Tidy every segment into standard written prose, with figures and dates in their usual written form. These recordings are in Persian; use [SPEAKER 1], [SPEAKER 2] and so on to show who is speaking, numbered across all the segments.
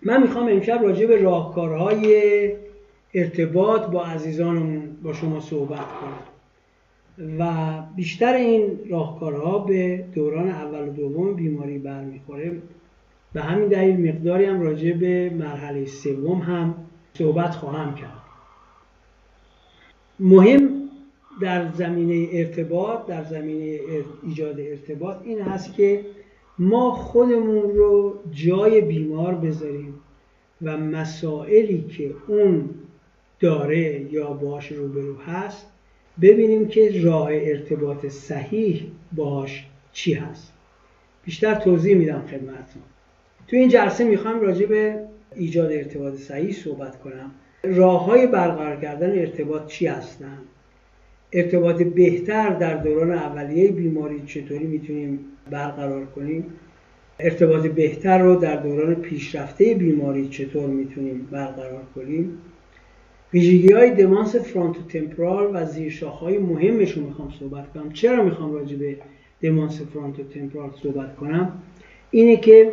[SPEAKER 1] من میخوام امشب راجع به راهکارهای ارتباط با عزیزانمون با شما صحبت کنم و بیشتر این راهکارها به دوران اول و دوم بیماری برمیخوره. به همین دلیل مقداری هم راجع به مرحله سوم هم صحبت خواهم کرد. مهم در زمینه ارتباط، در زمینه ایجاد ارتباط این هست که ما خودمون رو جای بیمار بذاریم و مسائلی که اون داره یا باش روبرو هست ببینیم که راه ارتباط صحیح باش چی هست. بیشتر توضیح میدم خدمتتون. تو این جلسه میخوام راجع به ایجاد ارتباط صحیح صحبت کنم. راه‌های برقرار کردن ارتباط چی هستن؟ ارتباط بهتر در دوران اولیه بیماری چطوری میتونیم برقرار کنیم؟ ارتباط بهتر رو در دوران پیشرفته بیماری چطور میتونیم برقرار کنیم؟ ویژگی‌های دمانس فرونتوتمپورال و زیرشاخه‌های مهمش رو میخوام صحبت کنم. چرا میخوام راجع به دمانس فرونتوتمپورال صحبت کنم؟ اینه که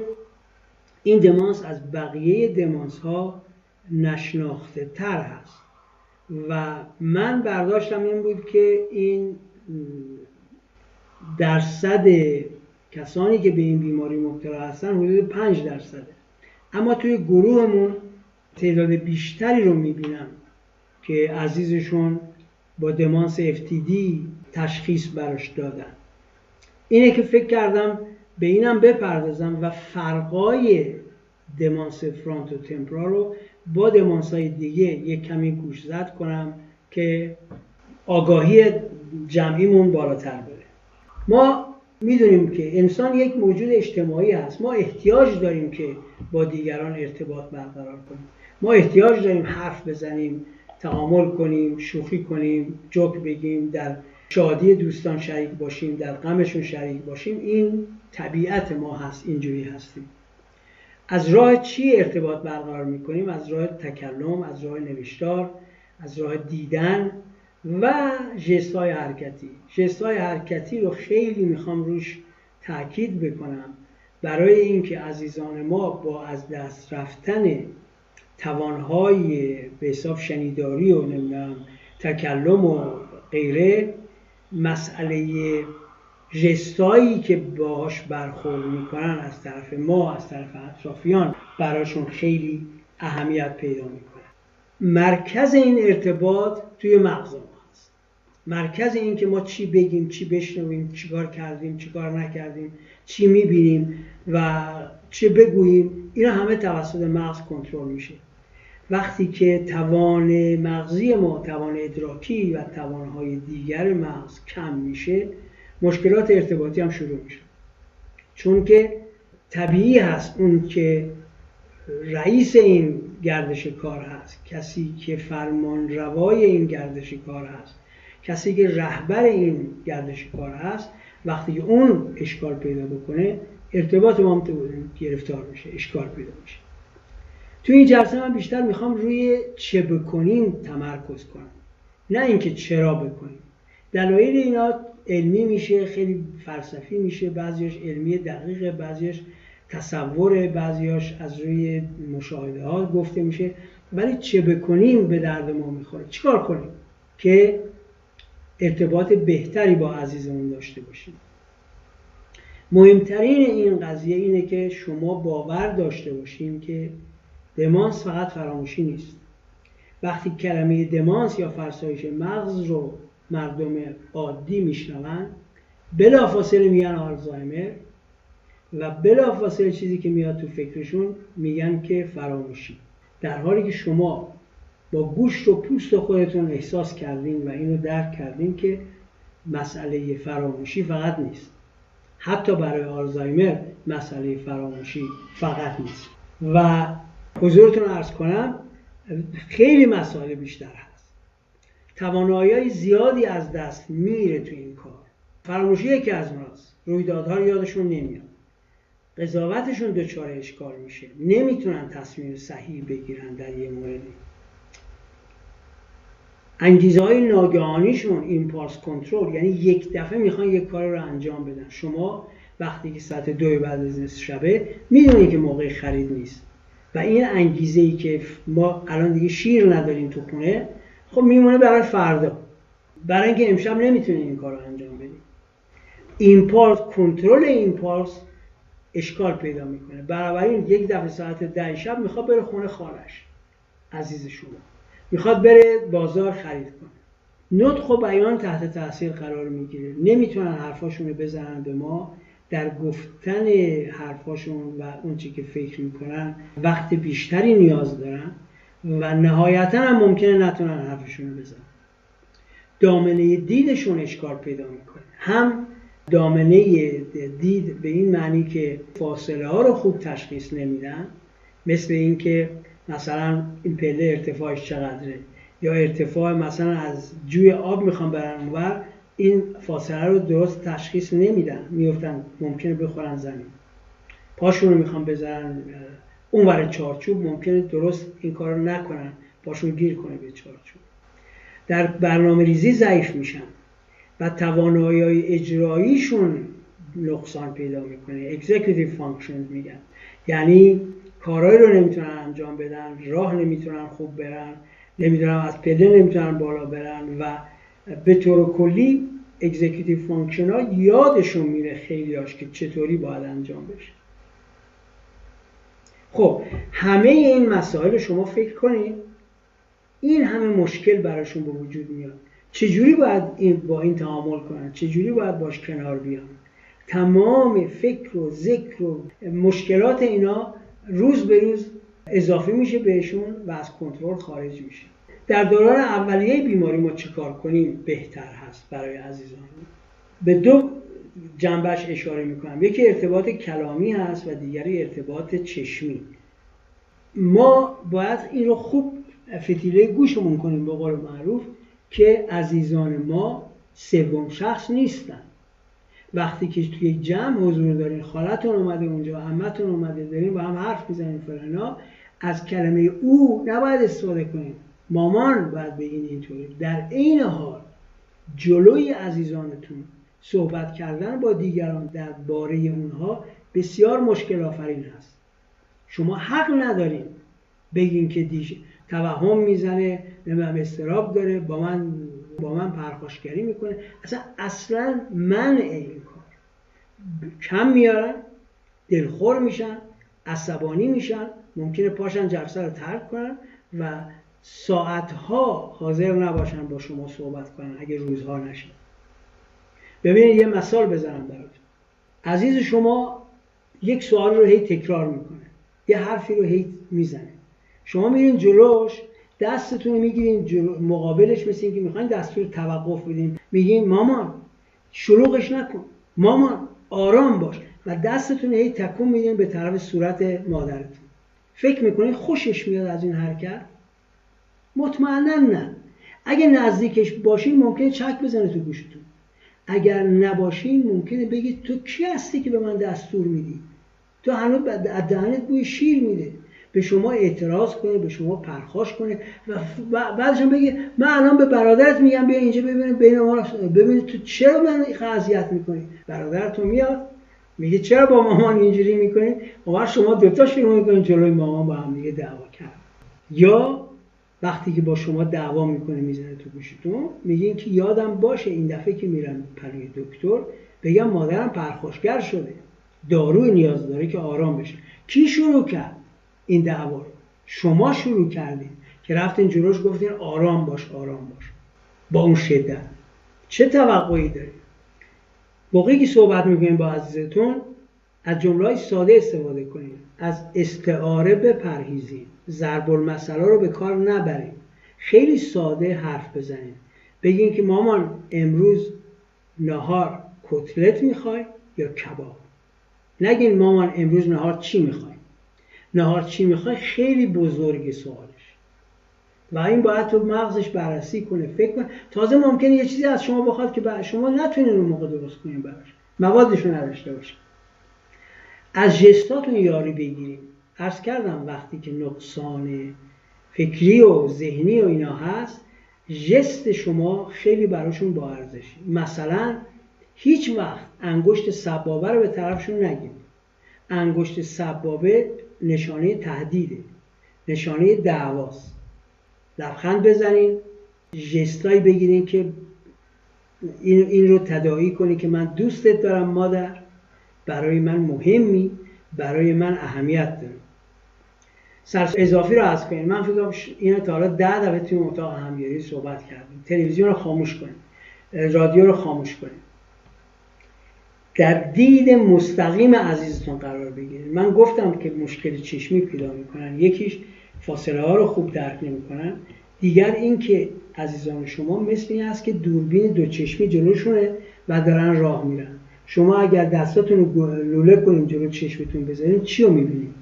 [SPEAKER 1] این دمانس از بقیه دمانس ها نشناخته تر هست و من برداشتم این بود که این درصد کسانی که به این بیماری مبتلا هستن حدود 5%. اما توی گروهمون تعداد بیشتری رو میبینم که عزیزشون با دمانس FTD تشخیص براش دادن. اینه که فکر کردم به اینم بپردازم و فرقای دمانس فرونتوتمپورال رو با دمانس های دیگه یک کمی گوشزد کنم که آگاهی جمعیمون بالاتر بره. ما میدونیم که انسان یک موجود اجتماعی هست. ما احتیاج داریم که با دیگران ارتباط برقرار کنیم. ما احتیاج داریم حرف بزنیم، تعامل کنیم، شوخی کنیم، جوک بگیم، در شادی دوستان شریک باشیم، در غمشون شریک باشیم. این طبیعت ما هست، اینجوری هستیم. از راه چی ارتباط برقرار میکنیم؟ از راه تکلم، از راه نوشتار، از راه دیدن و ژست‌های حرکتی. ژست‌های حرکتی رو خیلی میخوام روش تاکید بکنم برای اینکه عزیزان ما با از دست رفتن توانهای به حساب شنیداری و تکلم و غیره، مسئله ژستایی که باهاش برخورد میکنن از طرف ما، از طرف اطرافیان، براشون خیلی اهمیت پیدا میکنه. مرکز این ارتباط توی مغز ما هست. مرکز این که ما چی بگیم، چی بشنویم، چی کار کردیم، چی کار نکردیم، چی میبینیم و چی بگوییم، اینا همه توسط مغز کنترل میشه. وقتی که توان مغزی ما، توان ادراکی و توانهای دیگر مغز کم میشه، مشکلات ارتباطی هم شروع میشه. چون که طبیعی هست اون که رئیس این گردش کار هست، کسی که فرمان روای این گردش کار هست، کسی که رهبر این گردش کار هست، وقتی اون اشکال پیدا بکنه ارتباط ما هم گرفتار میشه، اشکال پیدا میشه. تو این جلسه من بیشتر میخوام روی چه بکنیم تمرکز کنم، نه اینکه چرا بکنیم. دلایل اینا علمی میشه، خیلی فلسفی میشه، بعضیش علمی دقیقه، بعضیش تصوره، بعضیش از روی مشاهده ها گفته میشه. ولی چه بکنیم به درد ما میخوره. چیکار کنیم که ارتباط بهتری با عزیزمون داشته باشیم؟ مهمترین این قضیه اینه که شما باور داشته باشیم که دمانس فقط فراموشی نیست. وقتی کلمه دمانس یا فرسایش مغز رو مردم عادی میشنون، بلافاصله میگن آلزایمر و بلافاصله چیزی که میاد تو فکرشون میگن که فراموشی. در حالی که شما با گوشت و پوست خودتون احساس کردین و اینو درک کردین که مسئله فراموشی فقط نیست. حتی برای آلزایمر مسئله فراموشی فقط نیست. و حضورتون عرض کنم خیلی مسائل بیشتر هست. توانایی زیادی از دست میره تو این کار. فراموشی یکی از اوناست. رویدادها رو یادشون نمیاد. قضاوتشون دچار اشکال میشه. نمیتونن تصمیم صحیح بگیرن در یه موردی. انگیزه های ناگهانیشون ایمپالس کنترل، یعنی یک دفعه میخوان یک کار رو انجام بدن. شما وقتی که ساعت 2 بعد از نصف شبه میدونید که موقع خرید نیست، و این انگیزه‌ای که ما الان دیگه شیر نداریم تو خونه، خب میمونه برای فردا، برای اینکه امشب نمیتونیم این کار رو انجام بدیم. ایمپالس، کنترل ایمپالس اشکال پیدا میکنه. بنابراین یک دفعه ساعت 10 شب میخواد بره خونه خالش، عزیز شما میخواد بره بازار خرید کنه. نطق و بیان تحت تاثیر قرار میگیره، نمیتونن حرفاشون رو بزنن به ما، در گفتن حرفاشون و اون چی که فکر میکنن وقت بیشتری نیاز دارن و نهایتا هم ممکنه نتونن حرفشون رو بزنن. دامنه دیدشون اشکال پیدا میکنه، هم دامنه دید به این معنی که فاصله ها رو خوب تشخیص نمیدن، مثل این که مثلا این پله ارتفاعش چقدره، یا ارتفاع مثلا از جوی آب میخوان برن اونور، این فاصله رو درست تشخیص نمیدن، میفتن ممکنه بخورن زمین. پاشون رو میخوان بذارن اونور چارچوب، ممکنه درست این کار رو نکنن، پاشون گیر کنه به چارچوب. در برنامه ریزی ضعیف میشن و توانایی اجراییشون نقصان پیدا میکنه. executive functions میگن، یعنی کارهایی رو نمیتونن انجام بدن، راه نمیتونن خوب برن، نمیدونم از پله نمیتونن بالا برن و به طور کلی executive function ها یادشون میره خیلیاش که چطوری باید انجام بشه. خب همه این مسائل شما فکر کنید، این همه مشکل براشون به وجود میاد، چجوری باید با این تعامل کنن، چجوری باید باش کنار بیان. تمام فکر و ذکر و مشکلات اینا روز به روز اضافه میشه بهشون و از کنترل خارج میشه. در دوران اولیه بیماری ما چه کار کنیم بهتر هست برای عزیزان؟ به دو جنبش اشاره میکنم، یکی ارتباط کلامی هست و دیگری ارتباط چشمی. ما باید این رو خوب فتیله گوشمون کنیم به قول معروف که عزیزان ما سوم شخص نیستن. وقتی که توی یک جمع حضور دارین، خالتون اومده اونجا، عمتون اومده، دارین با هم حرف میزنین فلانا، از کلمه او نباید استفاده کنین، مامان باید بگین اینطوری. در عین حال جلوی عزیزانتون صحبت کردن با دیگران درباره اونها بسیار مشکل آفرین هست. شما حق ندارین بگین که توهم میزنه، نمیدونم استراب داره، با من پرخاشگری میکنه. اصلا منع این کار. کم میارن، دلخور میشن، عصبانی میشن، ممکنه پاشن جلسه رو ترک کنن و ساعتها حاضر نباشن با شما صحبت کنن اگه روزها نشه. ببینید یه مثال بزنم براتون. عزیز شما یک سوال رو هی تکرار میکنه، یه حرفی رو هی میزنه، شما میرین جلوش، دستتون رو میگیرین مقابلش، مثل این که میخواین دستور توقف بدین، میگین مامان شلوغش نکن، مامان آرام باش، و دستتون هی تکون میدین به طرف صورت مادرتون. فکر میکنین خوشش میاد از این حرکت؟ مطمئنا نه. اگه نزدیکش باشین ممکنه چک بزنه تو گوشتون، اگر نباشین ممکنه بگید تو کی هستی که به من دستور میدی؟ تو هنوز از دهنت بوی شیر میده. به شما اعتراض کنه، به شما پرخاش کنه و بعدش هم بگه من الان به برادرت میگم بیا اینجا ببین تو چرا من اذیت میکنی؟ برادرتون میاد میگه چرا با مامان اینجوری میکنی؟ و شما دوتا شروع میکنید جلوی مامان با هم دیگه دعوا کرد. یا وقتی که با شما دعوا میکنه میزنه تو گوشتون، میگین که یادم باشه این دفعه که میرم پلوی دکتر بگم مادرم پرخاشگر شده، داروی نیاز داره که آرام بشه. کی شروع کرد این دعوا رو؟ شما شروع کردین که رفتین جلوش گفتین آرام باش آرام باش با اون شدت. چه توقعی دارید؟ موقعی که صحبت میکنین با عزیزتون از جمله‌های ساده استفاده کنین، از استعاره بپرهیزین، ضرب المثل رو به کار نبرین، خیلی ساده حرف بزنین. بگین که مامان امروز نهار کتلت میخوای یا کباب؟ نگین مامان امروز نهار چی میخوای؟ نهار چی میخوای خیلی بزرگ سوالش و این باید تو مغزش بررسی کنه، فکر کنه. تازه ممکنه یه چیزی از شما بخواد که شما نتونین اون موقع درست کنین براش، موادشو نداشته باشه. از ژستاتون یاری بگیریم. عرض کردم وقتی که نقصان فکری و ذهنی و اینا هست، ژست شما خیلی براشون با ارزشه. مثلا هیچ وقت انگشت سبابه رو به طرفشون نگید. انگشت سبابه نشانه تهدیده، نشانه دعواست. لبخند بزنین، ژستایی بگیرین که این رو تداعی کنی که من دوستت دارم مادر، برای من مهمی، برای من اهمیت داری. سر اضافی رو عرض کنین. من فکر کنم اینو تا حالا 10 دفعه توی اتاق همگیری صحبت کردیم. تلویزیون رو خاموش کنین، رادیو رو خاموش کنین، در دید مستقیم عزیزتون قرار بگیرید. من گفتم که مشکل چشمی پیدا میکنن، یکیش فاصله ها رو خوب درک نمیکنن، دیگر این که عزیزان شما مثل این است که دوربین دو چشمی جلوشونه و دارن راه میرن. شما اگر دستاتون رو لوله کنین جلو چشمتون بذارین چی رو میبینید؟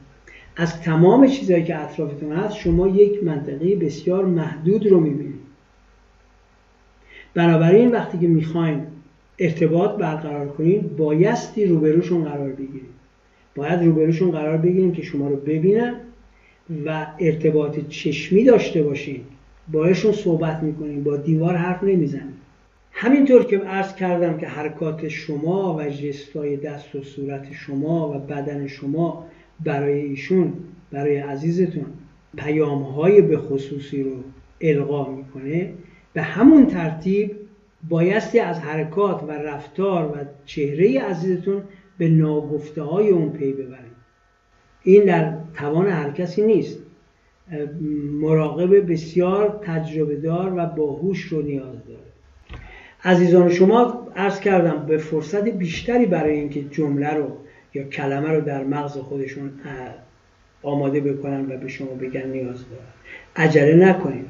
[SPEAKER 1] از تمام چیزهایی که اطرافتون هست شما یک منطقه بسیار محدود رو میبینید. بنابراین وقتی که میخواین ارتباط برقرار کنین بایستی روبروشون قرار بگیرید. باید روبروشون قرار بگیرید که شما رو ببینن و ارتباط چشمی داشته باشین. باهاشون صحبت میکنین، با دیوار حرف نمیزنین. همینطور که عرض کردم که حرکات شما و ژستای دست و صورت شما و بدن شما برای ایشون، برای عزیزتون پیام‌های به خصوصی رو القا میکنه، به همون ترتیب بایستی از حرکات و رفتار و چهره عزیزتون به ناگفته‌های اون پی ببرید. این در توان هر کسی نیست. مراقب بسیار تجربه دار و باهوش رو نیاز داره. عزیزان شما عرض کردم به فرصت بیشتری برای اینکه جمله رو یا کلمه رو در مغز خودشون آماده بکنن و به شما بگن نیاز دارن. عجله نکنید.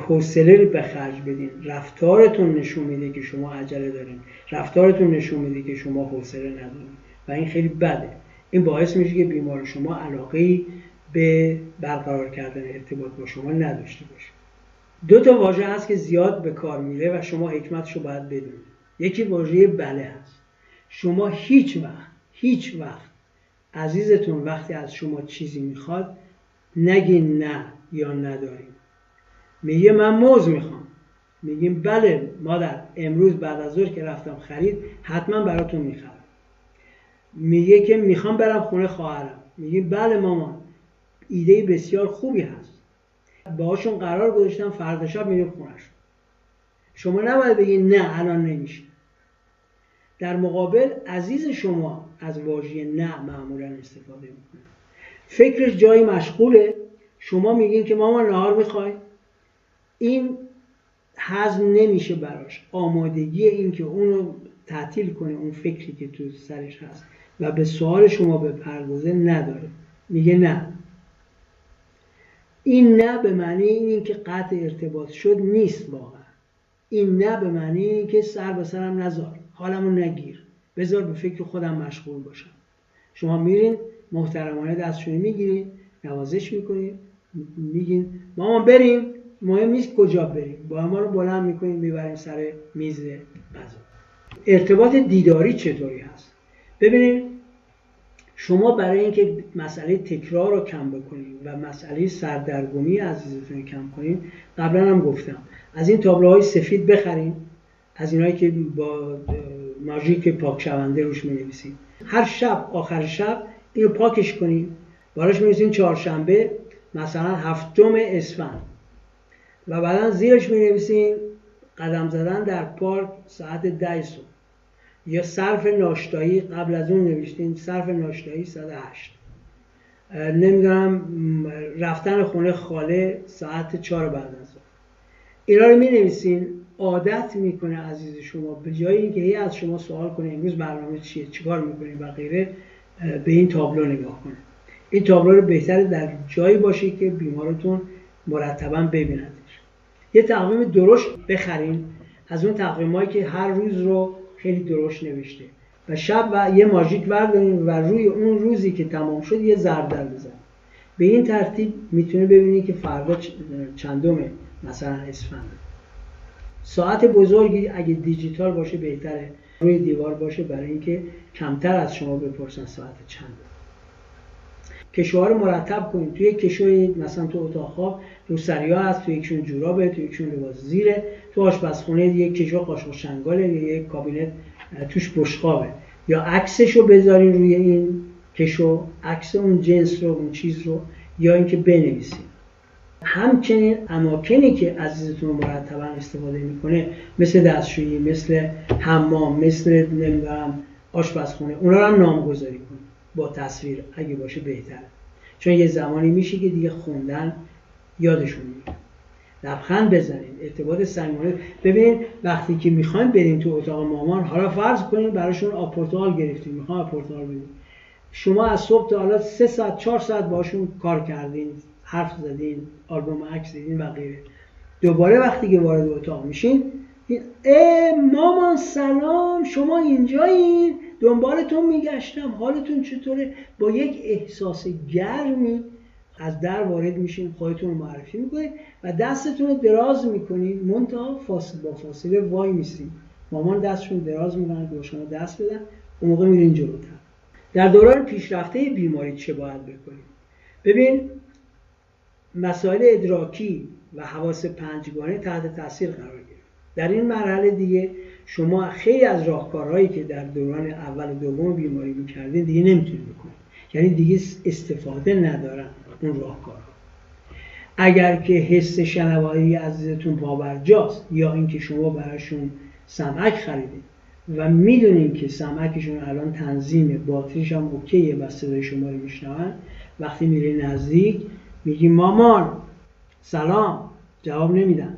[SPEAKER 1] حوصله رو به خرج بدین. رفتارتون نشون میده که شما عجله دارین. رفتارتون نشون میده که شما حوصله ندارین و این خیلی بده. این باعث میشه که بیمار شما علاقه‌ای به برقرار کردن ارتباط با شما نداشته باشه. 2 تا واژه هست که زیاد به کار میره و شما حکمتشو باید بدونید. یکی واژه بله هست. شما هیچ وقت عزیزتون وقتی از شما چیزی میخواد نگین نه یا نداریم. میگه من موز میخوام، میگیم بله مادر امروز بعد از ظهر که رفتم خرید حتما براتون میخرم. میگه که میخوام برم خونه خواهرم، میگیم بله مامان ایده بسیار خوبی هست، باهاشون قرار گذاشتم فردا شب میریم خونه‌شون. شما نباید بگید نه الان نمیشه. در مقابل عزیز شما از واژه نه معمولا استفاده میکنه. فکرش جایی مشغوله، شما میگین که مامان نهار میخوای، این هضم نمیشه براش. آمادگی این که اونو تعطیل کنه اون فکری که تو سرش هست و به سوال شما بپردازه نداره. میگه نه. این نه به معنی این که قطع ارتباط شد نیست واقعا. این نه به معنی این که سر به سرم نذار، حالمو نگیر، بذار به فکر خودم مشغول باشم. شما میرین محترمانه دستشویی میگیرین، نوازش میکنین، میگین مامان بریم، مهم نیست کجا بریم، با ما رو بلند میکنین میبرین سر میز غذا. ارتباط دیداری چطوری هست؟ ببینید شما برای اینکه مسئله تکرار رو کم بکنید و مسئله سردرگمی عزیزتون رو کم کنید، قبلا هم گفتم از این تابلوهای سفید بخرین، از اینایی که با ماژیک پاک شونده روش می‌نویسید. هر شب آخر شب اینو پاکش کنید، بالاش می‌نویسین چهارشنبه مثلا 7 اسفند و بعدا زیرش می‌نویسین قدم زدن در پارک ساعت 10 صبح، یا صرف ناشتایی قبل از اون نوشتین صرف ناشتایی ساعت 8، نمیدونم رفتن خونه خاله ساعت 4 بعد از ظهر. اینا رو می‌نویسین، عادت میکنه عزیز شما به جای اینکه هی از شما سوال کنه امروز برنامه چیه، چیکار میکنی و غیره، به این تابلو نگاه کنه. این تابلو رو بهتره در جایی باشه که بیمارتون مرتبا ببیندش. یه تقویم درشت بخرین، از اون تقویمایی که هر روز رو خیلی درشت نوشته و شب و یه ماژیک بردارین و روی اون روزی که تمام شد یه ضربدر بزنید. به این ترتیب میتونه ببینید که فردا چندمه مثلا اسفند. ساعت بزرگی اگه دیجیتال باشه بهتره روی دیوار باشه برای اینکه کمتر از شما بپرسن ساعت چنده. کشوها رو مرتب کنید. توی کشوی مثلا تو اتاق‌ها روسری‌ها هست، توی یکشون جورابه، توی یکشون لباس زیره، تو آشپزخونه یک کشو قاشق چنگاله، یا یک کابینت توش بشقابه، یا عکسشو بذارین روی این کشو عکس اون جنس رو، اون چیز رو، یا اینکه بنویسید. همچنین اماکنی که عزیزتون مرتبا استفاده میکنه، مثل دستشویی، مثل حمام، مثل نمیدونم آشپزخونه، اونا رو هم نامگذاری کنید با تصویر، اگه باشه بهتره، چون یه زمانی میشه که دیگه خوندن یادشون میره. لبخند بزنید، ارتباط صمیمانه. ببینید وقتی که میخوایم بریم تو اتاق مامان، حالا فرض کنید براشون آب پرتقال گرفتیم، میخوام آب پرتقال بدیم، شما از صبح تا حالا 3 ساعت 4 ساعت باشون کار کردین، حرف زدین، آلبوم عکس دیدین و غیره. دوباره وقتی که وارد اتاق میشین، مامان سلام، شما اینجایین، دنبالتون میگشتم، حالتون چطوره؟ با یک احساس گرمی از در وارد میشین، خودتون رو معرفی میکنید و دستتون رو دراز میکنید، منتها با فاصله وای میسید. مامان دستشون دراز میکنن که شما دست بدن، اون موقع میرین جلوتر. در دوران پیشرفته بیماری چه باید بکنیم؟ ببین، مسائل ادراکی و حواس پنجگانه تحت تاثیر قرار گرفت. در این مرحله دیگه شما خیلی از راهکارهایی که در دوران اول و دوم بیماری میکردین دیگه نمیتونید بکنید، یعنی دیگه استفاده ندارن اون راهکارها. اگر که حس شنوایی عزیزتون پابرجاست، یا اینکه شما براشون سمعک خریدید و میدونین که سمعکشون الان تنظیمه، باتریش هم اوکیه و صدای شما رو میشنون، وقتی میری نزدیک میگی مامان سلام، جواب نمیدن،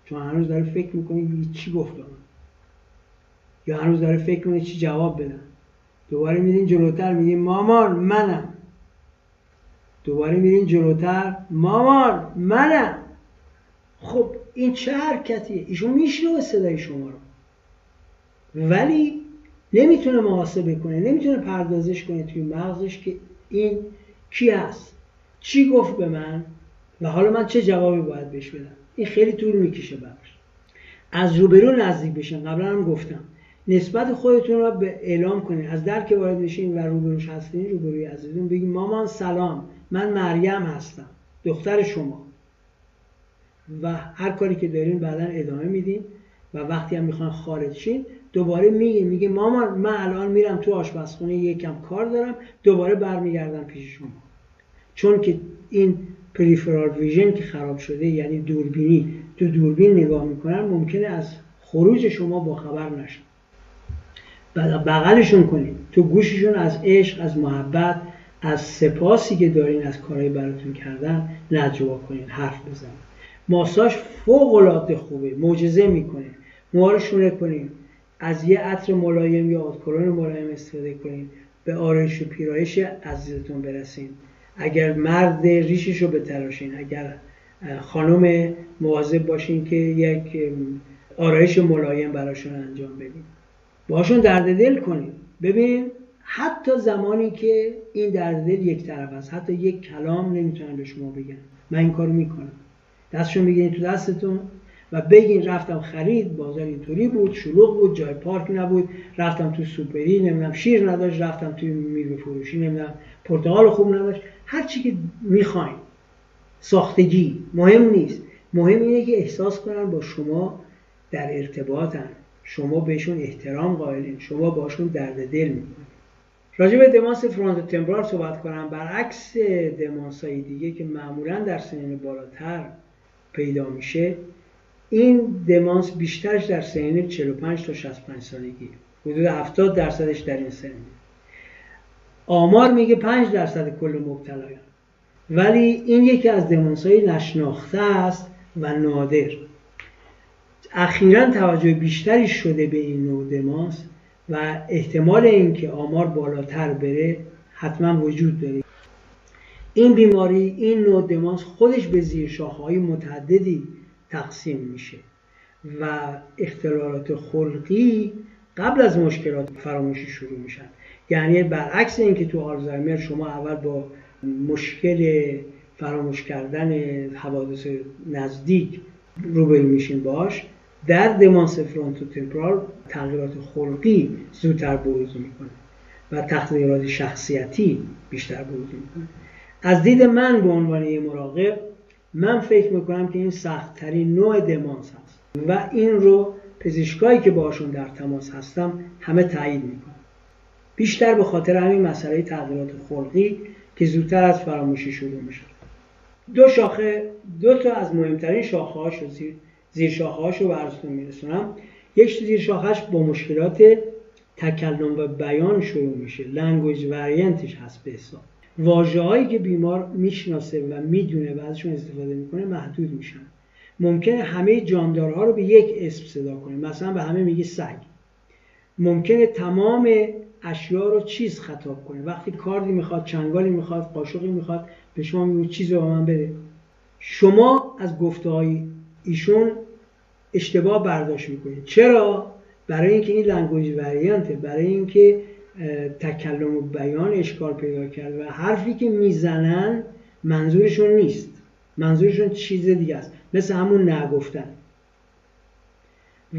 [SPEAKER 1] چون هنوز داره فکر میکنه چی گفتم، یا هنوز داره فکر کنه چی جواب بدن. دوباره میرین جلوتر میگی مامان منم، دوباره میرین جلوتر مامان منم. خب این چه حرکتیه؟ ایشون میشنوه صدای شما رو ولی نمیتونه محاسبه کنه، نمیتونه پردازش کنه توی مغزش که این کی هست، چی گفت به من و حالا من چه جوابی باید بهش بدم. این خیلی طول میکشه براش. از روبرو نزدیک بشین. قبلا هم گفتم نسبت خودتون رو به اعلام کنید. از در که وارد بشین و روبروش هستین، روبروی عزیزتون، بگید مامان سلام، من مریم هستم، دختر شما، و هر کاری که دارین بعدا ادامه میدین و وقتی هم میخوان خارج شین دوباره میگه مامان من الان میرم تو آشپزخونه یکم کار دارم، دوباره برمیگردم پیش شما. چون که این پریفرال ویژن که خراب شده، یعنی دوربینی، تو دوربین نگاه میکنن، ممکنه از خروج شما با خبر نشن. بغلشون کنید، تو گوششون از عشق، از محبت، از سپاسی که دارین از کارهای براتون کردن نجوا کنین، حرف بزنین. ماساژ فوق العاده خوبه، معجزه میکنه. موها رو شونه کنین، از یه عطر ملایم یا ادکلون ملایم استفاده کنین، به آرایش و پیرایش عزیزتون برسین. اگر مرد ریشش رو بتراشین، اگر خانم مواظب باشین که یک آرایش ملایم براشون انجام بدین. باشون درد دل کنین. ببین حتی زمانی که این درد دل یک طرف است، حتی یک کلام نمیتونن به شما بگن، من این کارو میکنم، دستشون بگیرین تو دستتون و بگین رفتم خرید، بازار اینطوری بود، شلوغ بود، جای پارک نبود، رفتم تو سوپری، نمیدونم شیر نداشت، رفتم توی میوه فروشی، نمیدونم پرتقال خوب نداشت، هر چی که میخواین. ساختگی مهم نیست، مهم اینه که احساس کنن با شما در ارتباطن، شما بهشون احترام قائلین، شما باشون درد دل میکنید. راجع به دمانس فرونتوتمپورال صحبت کنم. برعکس دمانس‌های دیگه که معمولا در سنین بالاتر پیدا میشه، این دمانس بیشترش در سنین 45 تا 65 سالگی، حدود 70%ش در این سن. آمار میگه 5% کل مبتلایان، ولی این یکی از دمانس‌های نشناخته است و نادر. اخیراً توجه بیشتری شده به این نوع دمانس و احتمال اینکه آمار بالاتر بره حتما وجود داره. این بیماری، این نوع دمانس خودش به زیرشاخه‌های متعددی تقسیم میشه و اختلالات خلقی قبل از مشکلات فراموشی شروع میشن. یعنی برعکس اینکه تو آلزایمر شما اول با مشکل فراموش کردن حوادث نزدیک روبرو میشین باش، در دمانس فرونتوتمپورال تغییرات خلقی زودتر بروز میکنه و تغییرات شخصیتی بیشتر بروز میکنه. از دید من به عنوان یه مراقب، من فکر میکنم که این سخت‌ترین نوع دمانس هست و این رو پزشکایی که باشون در تماس هستم همه تایید میکنن. بیشتر به خاطر همین مسئله تغییرات خلقی که زودتر از فراموشی شروع میشه. دو تا از مهمترین شاخه‌هاش و زیر شاخه‌هاش رو براتون میرسونم. یک زیر شاخه‌اش با مشکلات تکلم و بیان شروع میشه، لنگویج واریانتش هست به حساب. واژه‌هایی که بیمار میشناسه و میدونه و ازشون استفاده میکنه محدود میشن. ممکنه همه جاندارها رو به یک اسم صدا کنه، مثلا به همه میگه سگ. ممکنه تمام اشیا رو چیز خطاب کنه. وقتی کاردی میخواد، چنگالی میخواد، قاشقی میخواد، به شما میگه چیز رو به من بده. شما از گفته‌های ایشون اشتباه برداشت میکنید. چرا؟ برای اینکه این لنگویج واریانته، برای اینکه تکلم و بیان اشکال پیدا کرد و حرفی که میزنن منظورشون نیست، منظورشون چیز دیگه است، مثل همون نگفتن.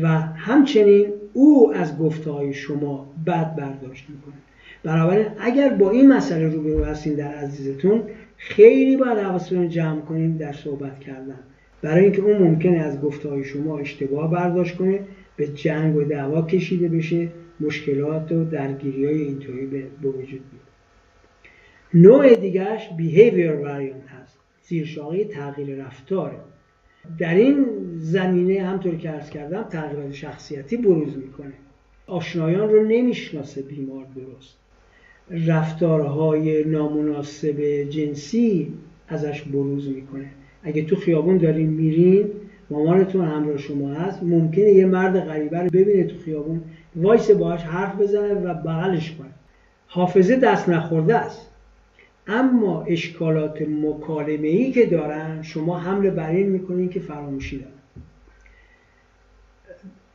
[SPEAKER 1] و همچنین او از گفته‌های شما بد برداشت میکنه. بنابراین اگر با این مسئله روبرو هستین در عزیزتون، خیلی باید حواستون رو جمع کنین در صحبت کردن، برای اینکه اون ممکنه از گفته‌های شما اشتباه برداشت کنه، به جنگ و دعوا کشیده بشه، مشکلات و درگیری‌های اینطوری به وجود بیاد. نوع دیگه‌اش behavior variant هست، زیرشاخه تغییر رفتاره. در این زمینه همطور که عرض کردم تغییرات شخصیتی بروز میکنه. آشنایان رو نمیشناسه بیمار درست. رفتارهای نامناسب جنسی ازش بروز میکنه. اگه تو خیابون دارین میرین، مامانتون همراه شما هست، ممکنه یه مرد غریبه رو ببینه تو خیابون، وایس باهاش حرف بزنه و بغلش کنه. حافظه دست نخورده است، اما اشکالات مکالمه‌ای که دارن شما حمله بر این میکنین که فراموشی دارن.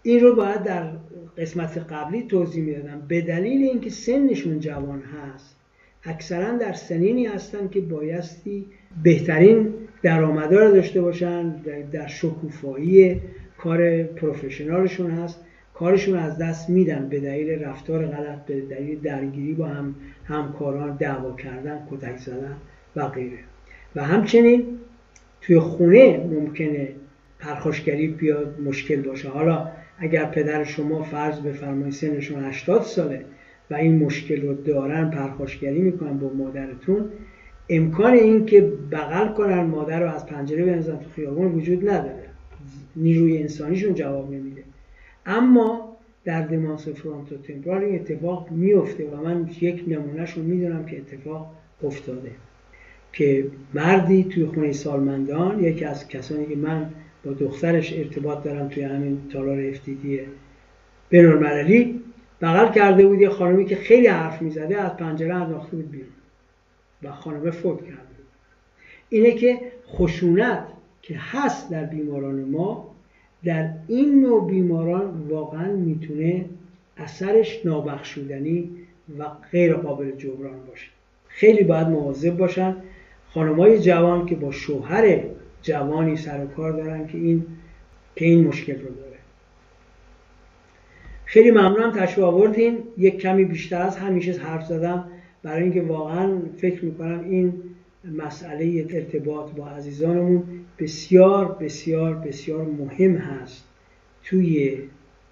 [SPEAKER 1] این رو باید در قسمت قبلی توضیح میدادم. به دلیل اینکه سنشون جوان هست، اکثرا در سنینی هستن که بایستی بهترین درآمدها رو داشته باشن، در شکوفایی کار پروفشنالشون هست، کارشون از دست میدن به دلیل رفتار غلط، به دلیل درگیری با همکاران، دعوا کردن، کتک زدن و غیره. و همچنین توی خونه ممکنه پرخاشگری بیاد، مشکل باشه. حالا اگر پدر شما فرض بفرمایید سنشون 80 ساله و این مشکل رو دارن، پرخاشگری میکنن با مادرتون، امکان این که بغل کنن مادر رو از پنجره بندازن تو خیابون وجود نداره. نیروی انسانیشون جواب نمیده. اما در دمانس فرونتو تمپورال این اتفاق میفته و من یک نمونهش رو میدونم که اتفاق افتاده، که مردی توی خونه سالمندان، یکی از کسانی که من با دخترش ارتباط دارم توی همین تالار افتیدی بین‌المللی، بغل کرده بود یه خانمی که خیلی حرف میزده، از پنجره انداخته بود بیرون و خانم فوت کرده بود. اینه که خشونت که هست در بیماران ما، در این نوع بیماران واقعا میتونه اثرش نابخشودنی و غیر قابل جبران باشه. خیلی باید مواظب باشن خانمای جوان که با شوهر جوانی سر و کار دارن که این مشکل رو داره. خیلی ممنونم تشریف آوردین. یک کمی بیشتر از همیشه حرف زدم، برای اینکه واقعا فکر میکنم این مسئله ارتباط با عزیزانمون بسیار بسیار بسیار مهم هست توی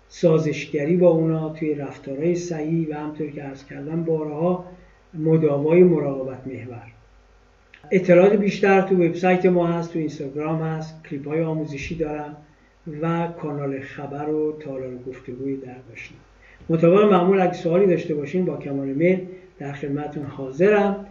[SPEAKER 1] سازشگری با اونا، توی رفتارهای صحیح و همطور که عرض کردم بارها مداوای مراقبت محور. اطلاعات بیشتر تو وبسایت ما هست، تو اینستاگرام هست، کلیپ های آموزشی دارم و کانال خبر و تالار گفتگوی در داشتم. مطابق معمول اگه سوالی داشته باشین با کمال میل در خدمتتون حاضرم.